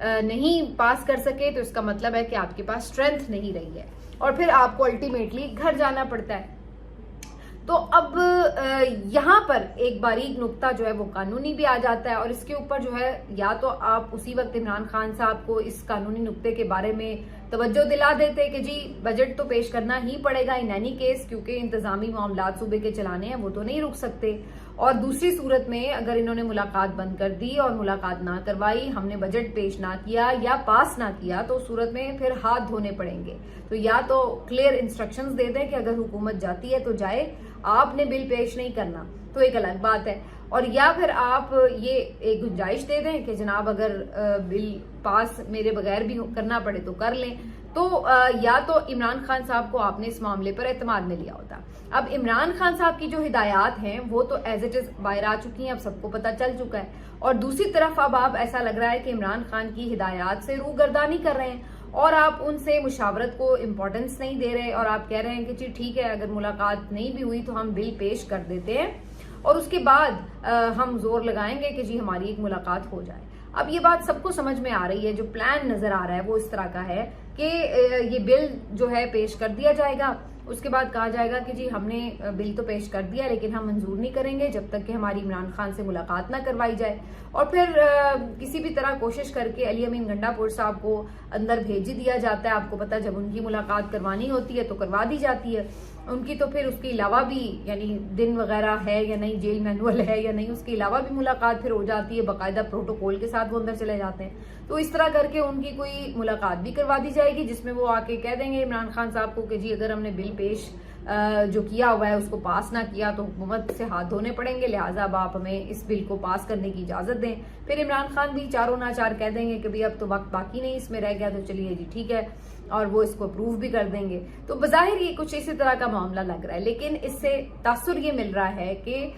نہیں پاس کر سکے تو اس کا مطلب ہے کہ آپ کے پاس اسٹرینتھ نہیں رہی ہے اور پھر آپ کو الٹیمیٹلی گھر جانا پڑتا ہے. تو اب یہاں پر ایک باریک نقطہ جو ہے وہ قانونی بھی آ جاتا ہے اور اس کے اوپر جو ہے یا تو آپ اسی وقت عمران خان صاحب کو اس قانونی نقطے کے بارے میں توجہ دلا دیتے کہ جی بجٹ تو پیش کرنا ہی پڑے گا ان اینی کیس کیونکہ انتظامی معاملات صوبے کے چلانے ہیں وہ تو نہیں رک سکتے. اور دوسری صورت میں اگر انہوں نے ملاقات بند کر دی اور ملاقات نہ کروائی, ہم نے بجٹ پیش نہ کیا یا پاس نہ کیا تو اس صورت میں پھر ہاتھ دھونے پڑیں گے. تو یا تو کلیئر انسٹرکشنز دے دیں کہ اگر حکومت جاتی ہے تو جائے, آپ نے بل پیش نہیں کرنا تو ایک الگ بات ہے, اور یا پھر آپ یہ ایک گنجائش دے دیں کہ جناب اگر بل پاس میرے بغیر بھی کرنا پڑے تو کر لیں. تو یا تو عمران خان صاحب کو آپ نے اس معاملے پر اعتماد میں لیا ہوتا. اب عمران خان صاحب کی جو ہدایات ہیں وہ تو ایز اٹ از باہر آ چکی ہیں, اب سب کو پتہ چل چکا ہے, اور دوسری طرف اب آپ ایسا لگ رہا ہے کہ عمران خان کی ہدایات سے روگردانی کر رہے ہیں اور آپ ان سے مشاورت کو امپورٹنس نہیں دے رہے اور آپ کہہ رہے ہیں کہ جی ٹھیک ہے اگر ملاقات نہیں بھی ہوئی تو ہم بل پیش کر دیتے ہیں اور اس کے بعد ہم زور لگائیں گے کہ جی ہماری ایک ملاقات ہو جائے. اب یہ بات سب کو سمجھ میں آ رہی ہے, جو پلان نظر آ رہا ہے وہ اس طرح کا ہے کہ یہ بل جو ہے پیش کر دیا جائے گا, اس کے بعد کہا جائے گا کہ جی ہم نے بل تو پیش کر دیا لیکن ہم منظور نہیں کریں گے جب تک کہ ہماری عمران خان سے ملاقات نہ کروائی جائے, اور پھر کسی بھی طرح کوشش کر کے علی امین گنڈا پور صاحب کو اندر بھیج دیا جاتا ہے. آپ کو پتا جب ان کی ملاقات کروانی ہوتی ہے تو کروا دی جاتی ہے ان کی, تو پھر اس کے علاوہ بھی یعنی دن وغیرہ ہے یا نہیں, جیل مینول ہے یا نہیں, اس کے علاوہ بھی ملاقات پھر ہو جاتی ہے, باقاعدہ پروٹوکول کے ساتھ وہ اندر چلے جاتے ہیں. تو اس طرح کر کے ان کی کوئی ملاقات بھی کروا دی جائے گی جس میں وہ آ کے کہہ دیں گے عمران خان صاحب کو کہ جی اگر ہم نے بل پیش جو کیا ہوا ہے اس کو پاس نہ کیا تو حکومت سے ہاتھ دھونے پڑیں گے, لہٰذا اب آپ ہمیں اس بل کو پاس کرنے کی اجازت دیں. پھر عمران خان بھی چاروں ناچار کہہ دیں گے کہ بھئی اب تو وقت باقی نہیں اس میں رہ گیا تو چلیے جی ٹھیک ہے, اور وہ اس کو اپروو بھی کر دیں گے. تو بظاہر یہ کچھ اسی طرح کا معاملہ لگ رہا ہے, لیکن اس سے تاثر یہ مل رہا ہے کہ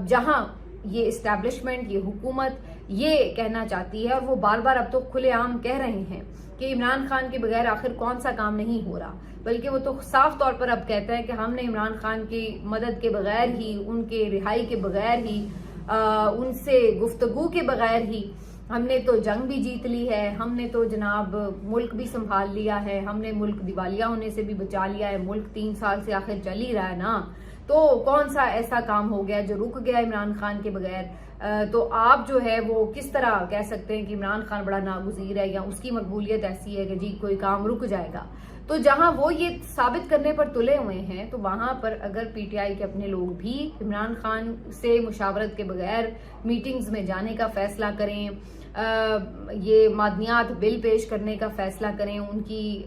جہاں یہ اسٹیبلشمنٹ, یہ حکومت یہ کہنا چاہتی ہے اور وہ بار بار اب تو کھلے عام کہہ رہے ہیں کہ عمران خان کے بغیر آخر کون سا کام نہیں ہو رہا, بلکہ وہ تو صاف طور پر اب کہتے ہیں کہ ہم نے عمران خان کی مدد کے بغیر ہی, ان کے رہائی کے بغیر ہی, ان سے گفتگو کے بغیر ہی ہم نے تو جنگ بھی جیت لی ہے, ہم نے تو جناب ملک بھی سنبھال لیا ہے, ہم نے ملک دیوالیہ ہونے سے بھی بچا لیا ہے, ملک 3 سال سے آخر چل ہی رہا ہے نا, تو کون سا ایسا کام ہو گیا جو رک گیا عمران خان کے بغیر. تو آپ جو ہے وہ کس طرح کہہ سکتے ہیں کہ عمران خان بڑا ناگزیر ہے یا اس کی مقبولیت ایسی ہے کہ جی کوئی کام رک جائے گا. تو جہاں وہ یہ ثابت کرنے پر تلے ہوئے ہیں تو وہاں پر اگر پی ٹی آئی کے اپنے لوگ بھی عمران خان سے مشاورت کے بغیر میٹنگز میں جانے کا فیصلہ کریں, یہ معدنیات بل پیش کرنے کا فیصلہ کریں ان کی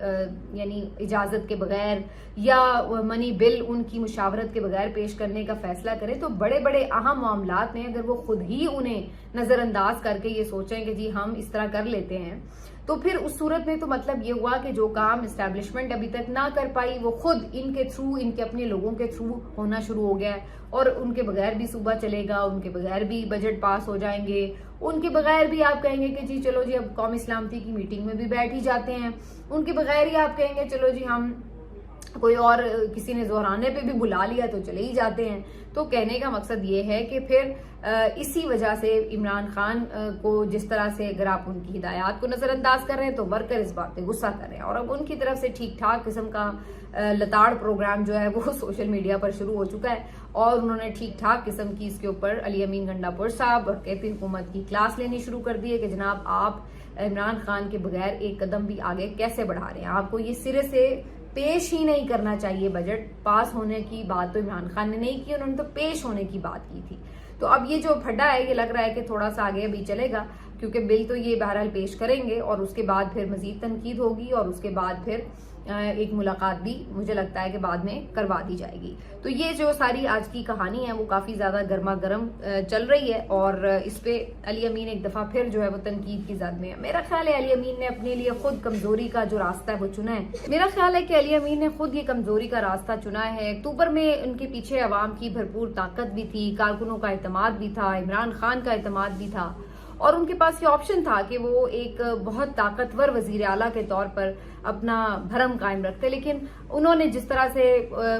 یعنی اجازت کے بغیر, یا منی بل ان کی مشاورت کے بغیر پیش کرنے کا فیصلہ کریں, تو بڑے بڑے اہم معاملات میں اگر وہ خود ہی انہیں نظر انداز کر کے یہ سوچیں کہ جی ہم اس طرح کر لیتے ہیں, تو پھر اس صورت میں تو مطلب یہ ہوا کہ جو کام اسٹیبلشمنٹ ابھی تک نہ کر پائی وہ خود ان کے تھرو, ان کے اپنے لوگوں کے تھرو ہونا شروع ہو گیا ہے, اور ان کے بغیر بھی صوبہ چلے گا, ان کے بغیر بھی بجٹ پاس ہو جائیں گے, ان کے بغیر بھی آپ کہیں گے کہ جی چلو جی اب قومی سلامتی کی میٹنگ میں بھی بیٹھ ہی جاتے ہیں, ان کے بغیر ہی آپ کہیں گے چلو جی ہم کوئی اور کسی نے زہرانے پہ بھی بلا لیا تو چلے ہی جاتے ہیں. تو کہنے کا مقصد یہ ہے کہ پھر اسی وجہ سے عمران خان کو جس طرح سے اگر آپ ان کی ہدایات کو نظر انداز کر رہے ہیں تو ورکر اس بات پہ غصہ کر رہے ہیں, اور اب ان کی طرف سے ٹھیک ٹھاک قسم کا لتاڑ پروگرام جو ہے وہ سوشل میڈیا پر شروع ہو چکا ہے, اور انہوں نے ٹھیک ٹھاک قسم کی اس کے اوپر علی امین گنڈا پور صاحب اور KP حکومت کی کلاس لینی شروع کر دی ہے کہ جناب آپ عمران خان کے بغیر ایک قدم بھی آگے کیسے بڑھا رہے ہیں, آپ کو یہ سرے سے پیش ہی نہیں کرنا چاہیے. بجٹ پاس ہونے کی بات تو عمران خان نے نہیں کی, انہوں نے تو پیش ہونے کی بات کی تھی. تو اب یہ جو پھڈا ہے یہ لگ رہا ہے کہ تھوڑا سا آگے ابھی چلے گا, کیونکہ بل تو یہ بہرحال پیش کریں گے اور اس کے بعد پھر مزید تنقید ہوگی اور اس کے بعد پھر ایک ملاقات بھی مجھے لگتا ہے کہ بعد میں کروا دی جائے گی. تو یہ جو ساری آج کی کہانی ہے وہ کافی زیادہ گرما گرم چل رہی ہے, اور اس پہ علی امین ایک دفعہ پھر جو ہے وہ تنقید کی زد میں ہے. میرا خیال ہے علی امین نے اپنے لیے خود کمزوری کا جو راستہ ہے وہ چنا ہے. میرا خیال ہے کہ علی امین نے خود یہ کمزوری کا راستہ چنا ہے. اکتوبر میں ان کے پیچھے عوام کی بھرپور طاقت بھی تھی, کارکنوں کا اعتماد بھی تھا, عمران خان کا اعتماد بھی تھا, اور ان کے پاس یہ آپشن تھا کہ وہ ایک بہت طاقتور وزیر اعلیٰ کے طور پر اپنا بھرم قائم رکھتے, لیکن انہوں نے جس طرح سے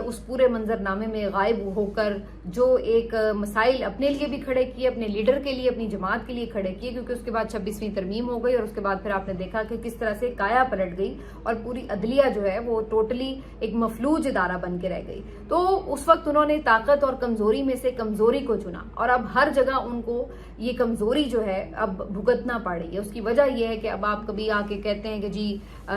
اس پورے منظرنامے میں غائب ہو کر جو ایک مسائل اپنے لیے بھی کھڑے کیے، اپنے لیڈر کے لیے، اپنی جماعت کے لیے کھڑے کیے، کیونکہ اس کے بعد 26ویں ترمیم ہو گئی اور اس کے بعد پھر آپ نے دیکھا کہ کس طرح سے کایا پلٹ گئی اور پوری عدلیہ جو ہے وہ ٹوٹلی ایک مفلوج ادارہ بن کے رہ گئی۔ تو اس وقت انہوں نے طاقت اور کمزوری میں سے کمزوری کو چنا اور اب ہر جگہ ان کو یہ کمزوری جو ہے اب بھگتنا پڑ رہی ہے۔ اس کی وجہ یہ ہے کہ اب آپ کبھی آ کے کہتے ہیں کہ جی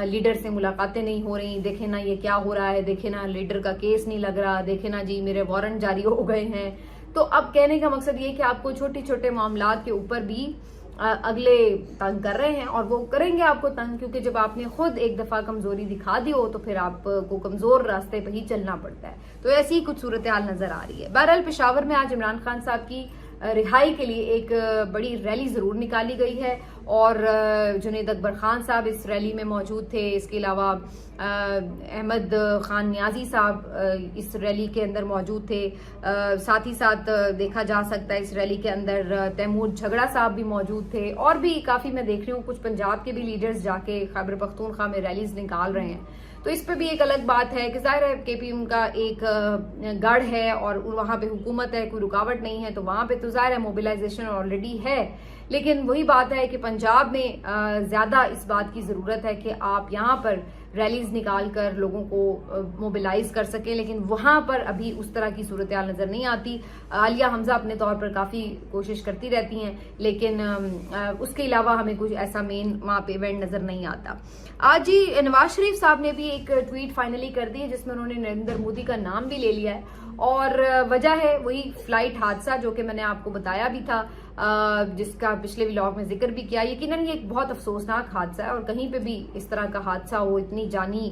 لیڈر سے ملاقاتیں نہیں ہو رہی، دیکھیں نا یہ کیا ہو رہا ہے، دیکھیں نا لیڈر کا کیس نہیں لگ رہا، دیکھیں نا جی میرے وارنٹ جاری ہو گئے ہیں۔ تو اب کہنے کا مقصد یہ کہ آپ کو چھوٹے چھوٹے معاملات کے اوپر بھی اگلے تنگ کر رہے ہیں اور وہ کریں گے آپ کو تنگ، کیونکہ جب آپ نے خود ایک دفعہ کمزوری دکھا دی ہو تو پھر آپ کو کمزور راستے پہ ہی چلنا پڑتا ہے۔ تو ایسی ہی کچھ صورتحال نظر آ رہی ہے۔ بہرحال پشاور میں آج عمران خان صاحب کی رہائی کے لیے ایک بڑی ریلی ضرور نکالی گئی ہے اور جنید اکبر خان صاحب اس ریلی میں موجود تھے، اس کے علاوہ احمد خان نیازی صاحب اس ریلی کے اندر موجود تھے، ساتھ ہی ساتھ دیکھا جا سکتا ہے اس ریلی کے اندر تیمور جھگڑا صاحب بھی موجود تھے اور بھی کافی میں دیکھ رہی ہوں کچھ پنجاب کے بھی لیڈرز جا کے خیبر پختونخوا میں ریلیز نکال رہے ہیں۔ تو اس پہ بھی ایک الگ بات ہے کہ ظاہر ہے کے پی ایم کا ایک گڑھ ہے اور وہاں پہ حکومت ہے، کوئی رکاوٹ نہیں ہے، تو وہاں پہ تو ظاہر ہے موبلائزیشن آلریڈی ہے، لیکن وہی بات ہے کہ پنجاب میں زیادہ اس بات کی ضرورت ہے کہ آپ یہاں پر ریلیز نکال کر لوگوں کو موبلائز کر سکیں، لیکن وہاں پر ابھی اس طرح کی صورتحال نظر نہیں آتی۔ عالیہ حمزہ اپنے طور پر کافی کوشش کرتی رہتی ہیں، لیکن اس کے علاوہ ہمیں کچھ ایسا مین وہاں پہ ایونٹ نظر نہیں آتا۔ آج ہی نواز شریف صاحب نے بھی ایک ٹویٹ فائنلی کر دی ہے جس میں انہوں نے نریندر مودی کا نام بھی لے لیا ہے اور وجہ ہے وہی فلائٹ حادثہ جو کہ میں نے آپ کو بتایا بھی تھا، جس کا پچھلے ولاگ میں ذکر بھی کیا۔ یقیناً یہ ایک بہت افسوسناک حادثہ ہے اور کہیں پہ بھی اس طرح کا حادثہ ہو، اتنی جانی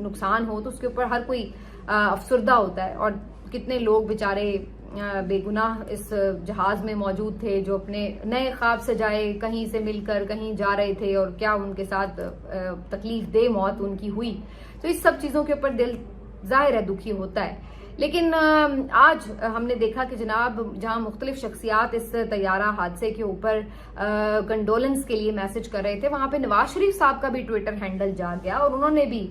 نقصان ہو تو اس کے اوپر ہر کوئی افسردہ ہوتا ہے، اور کتنے لوگ بیچارے بے گناہ اس جہاز میں موجود تھے جو اپنے نئے خواب سجائے کہیں سے مل کر کہیں جا رہے تھے اور کیا ان کے ساتھ تکلیف دہ موت ان کی ہوئی۔ تو اس سب چیزوں کے اوپر دل ظاہر ہے دکھی ہوتا ہے، لیکن آج ہم نے دیکھا کہ جناب جہاں مختلف شخصیات اس طیارہ حادثے کے اوپر کنڈولنس کے لیے میسج کر رہے تھے، وہاں پہ نواز شریف صاحب کا بھی ٹویٹر ہینڈل جا گیا اور انہوں نے بھی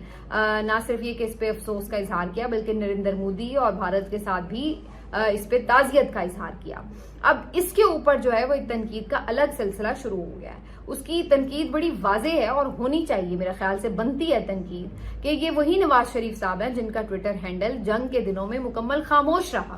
نہ صرف یہ کہ اس پہ افسوس کا اظہار کیا بلکہ نریندر مودی اور بھارت کے ساتھ بھی اس پہ تعزیت کا اظہار کیا۔ اب اس کے اوپر جو ہے وہ ایک تنقید کا الگ سلسلہ شروع ہو گیا ہے۔ اس کی تنقید بڑی واضح ہے اور ہونی چاہیے، میرے خیال سے بنتی ہے تنقید، کہ یہ وہی نواز شریف صاحب ہیں جن کا ٹویٹر ہینڈل جنگ کے دنوں میں مکمل خاموش رہا۔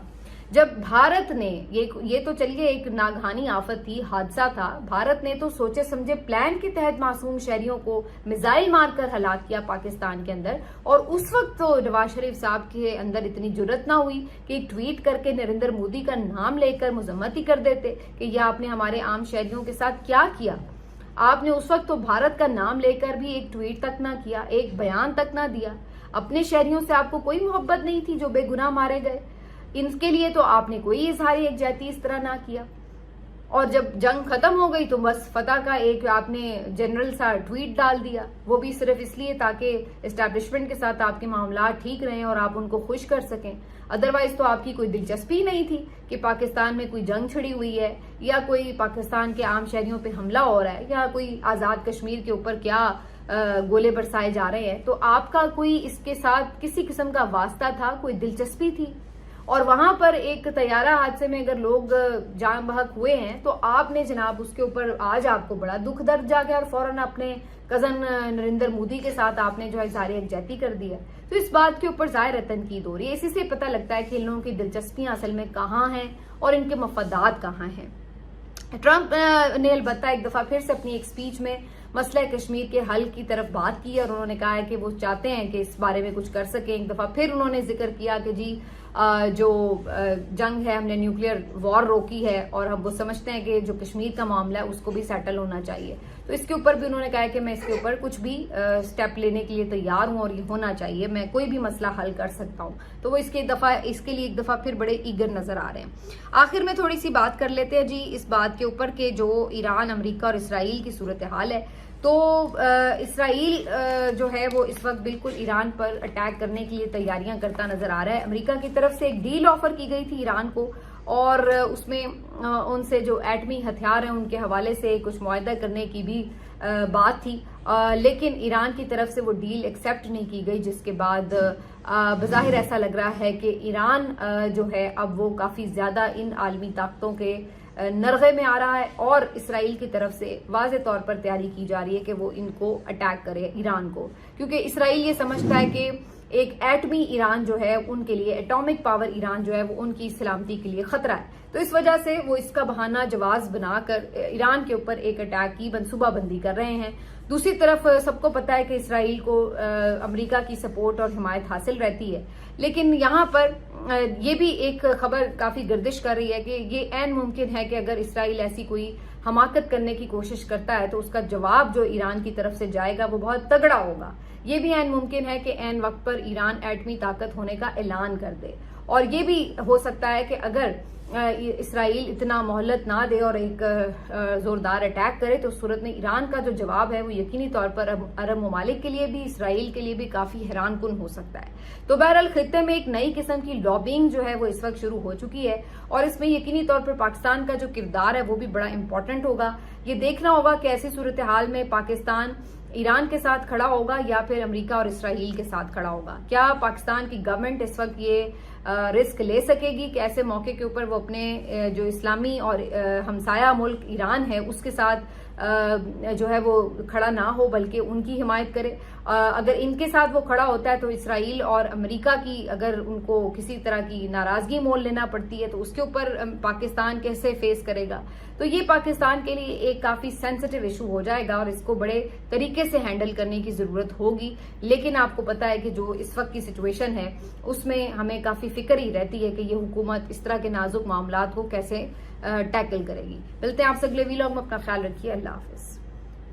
جب بھارت نے یہ تو چلیے ایک ناگہانی آفت تھی، حادثہ تھا، بھارت نے تو سوچے سمجھے پلان کے تحت معصوم شہریوں کو میزائل مار کر ہلاک کیا پاکستان کے اندر، اور اس وقت تو نواز شریف صاحب کے اندر اتنی جرت نہ ہوئی کہ ایک ٹویٹ کر کے نریندر مودی کا نام لے کر مذمت ہی کر دیتے کہ یہ آپ نے ہمارے عام شہریوں کے ساتھ کیا کیا۔ آپ نے اس وقت تو بھارت کا نام لے کر بھی ایک ٹویٹ تک نہ کیا، ایک بیان تک نہ دیا۔ اپنے شہریوں سے آپ کو کوئی محبت نہیں تھی جو بے گناہ مارے گئے، ان کے لیے تو آپ نے کوئی اظہار یکجہتی اس طرح نہ کیا۔ اور جب جنگ ختم ہو گئی تو بس فتح کا ایک آپ نے جنرل سا ٹویٹ ڈال دیا، وہ بھی صرف اس لیے تاکہ اسٹیبلشمنٹ کے ساتھ آپ کے معاملات ٹھیک رہیں اور آپ ان کو خوش کر سکیں۔ ادروائز تو آپ کی کوئی دلچسپی نہیں تھی کہ پاکستان میں کوئی جنگ چھڑی ہوئی ہے یا کوئی پاکستان کے عام شہریوں پہ حملہ ہو رہا ہے یا کوئی آزاد کشمیر کے اوپر کیا گولے برسائے جا رہے ہیں، تو آپ کا کوئی اس کے ساتھ کسی قسم کا واسطہ تھا، کوئی دلچسپی تھی؟ اور وہاں پر ایک طیارہ حادثے میں اگر لوگ جان بحق ہوئے ہیں تو آپ نے جناب اس کے اوپر آج آپ کو بڑا دکھ درد جاگیا اور فوراً اپنے کزن نریندر مودی کے ساتھ آپ نے جو اظہار یکجہتی کر دیا۔ تو اس بات کے اوپر ظاہر تنقید ہو رہی ہے، اسی سے پتہ لگتا ہے کہ ان لوگوں کی دلچسپیاں اصل میں کہاں ہیں اور ان کے مفادات کہاں ہیں۔ ٹرمپ نے البتہ ایک دفعہ پھر سے اپنی ایک سپیچ میں مسئلہ کشمیر کے حل کی طرف بات کی اور انہوں نے کہا ہے کہ وہ چاہتے ہیں کہ اس بارے میں کچھ کر سکیں۔ ایک دفعہ پھر انہوں نے ذکر کیا کہ جی جو جنگ ہے ہم نے نیوکلیئر وار روکی ہے اور ہم وہ سمجھتے ہیں کہ جو کشمیر کا معاملہ ہے اس کو بھی سیٹل ہونا چاہیے۔ تو اس کے اوپر بھی انہوں نے کہا ہے کہ میں اس کے اوپر کچھ بھی سٹیپ لینے کے لیے تیار ہوں اور یہ ہونا چاہیے، میں کوئی بھی مسئلہ حل کر سکتا ہوں۔ تو وہ اس کے لیے ایک دفعہ پھر بڑے ایگر نظر آ رہے ہیں۔ آخر میں تھوڑی سی بات کر لیتے ہیں جی اس بات کے اوپر کہ جو ایران، امریکہ اور اسرائیل کی صورتحال ہے، تو اسرائیل جو ہے وہ اس وقت بالکل ایران پر اٹیک کرنے کے لیے تیاریاں کرتا نظر آ رہا ہے۔ امریکہ کی طرف سے ایک ڈیل آفر کی گئی تھی ایران کو اور اس میں ان سے جو ایٹمی ہتھیار ہیں ان کے حوالے سے کچھ معاہدہ کرنے کی بھی بات تھی، لیکن ایران کی طرف سے وہ ڈیل ایکسیپٹ نہیں کی گئی، جس کے بعد بظاہر ایسا لگ رہا ہے کہ ایران جو ہے اب وہ کافی زیادہ ان عالمی طاقتوں کے نرغے میں آ رہا ہے، اور اسرائیل کی طرف سے واضح طور پر تیاری کی جا رہی ہے کہ وہ ان کو اٹیک کرے ایران کو، کیونکہ اسرائیل یہ سمجھتا ہے کہ ایک ایٹمی ایران جو ہے ان کے لیے، ایٹامک پاور ایران جو ہے وہ ان کی سلامتی کے لیے خطرہ ہے، تو اس وجہ سے وہ اس کا بہانہ جواز بنا کر ایران کے اوپر ایک اٹیک کی منصوبہ بندی کر رہے ہیں۔ دوسری طرف سب کو پتا ہے کہ اسرائیل کو امریکہ کی سپورٹ اور حمایت حاصل رہتی ہے، لیکن یہاں پر یہ بھی ایک خبر کافی گردش کر رہی ہے کہ یہ عین ممکن ہے کہ اگر اسرائیل ایسی کوئی حماقت کرنے کی کوشش کرتا ہے تو اس کا جواب جو ایران کی طرف سے جائے گا وہ بہت تگڑا ہوگا۔ یہ بھی عین ممکن ہے کہ عین وقت پر ایران ایٹمی طاقت ہونے کا اعلان کر دے، اور یہ بھی ہو سکتا ہے کہ اگر اسرائیل اتنا مہلت نہ دے اور ایک زوردار اٹیک کرے تو اس صورت میں ایران کا جو جواب ہے وہ یقینی طور پر عرب ممالک کے لیے بھی، اسرائیل کے لیے بھی کافی حیران کن ہو سکتا ہے۔ تو بہرحال خطے میں ایک نئی قسم کی لابنگ جو ہے وہ اس وقت شروع ہو چکی ہے، اور اس میں یقینی طور پر پاکستان کا جو کردار ہے وہ بھی بڑا امپورٹنٹ ہوگا۔ یہ دیکھنا ہوگا کہ ایسی صورتحال میں پاکستان ایران کے ساتھ کھڑا ہوگا یا پھر امریکہ اور اسرائیل کے ساتھ کھڑا ہوگا۔ کیا پاکستان کی گورنمنٹ اس وقت یہ رسک لے سکے گی کہ ایسے موقع کے اوپر وہ اپنے جو اسلامی اور ہمسایہ ملک ایران ہے اس کے ساتھ جو ہے وہ کھڑا نہ ہو بلکہ ان کی حمایت کرے؟ اگر ان کے ساتھ وہ کھڑا ہوتا ہے تو اسرائیل اور امریکہ کی اگر ان کو کسی طرح کی ناراضگی مول لینا پڑتی ہے تو اس کے اوپر پاکستان کیسے فیس کرے گا؟ تو یہ پاکستان کے لیے ایک کافی سینسٹیو ایشو ہو جائے گا اور اس کو بڑے طریقے سے ہینڈل کرنے کی ضرورت ہوگی۔ لیکن آپ کو پتا ہے کہ جو اس وقت کی سچویشن ہے اس میں ہمیں کافی فکر ہی رہتی ہے کہ یہ حکومت اس طرح کے نازک معاملات کو کیسے ٹیکل کرے گی۔ ملتے ہیں آپ سے اگلے ویلاگ میں، اپنا خیال رکھیے، اللہ حافظ۔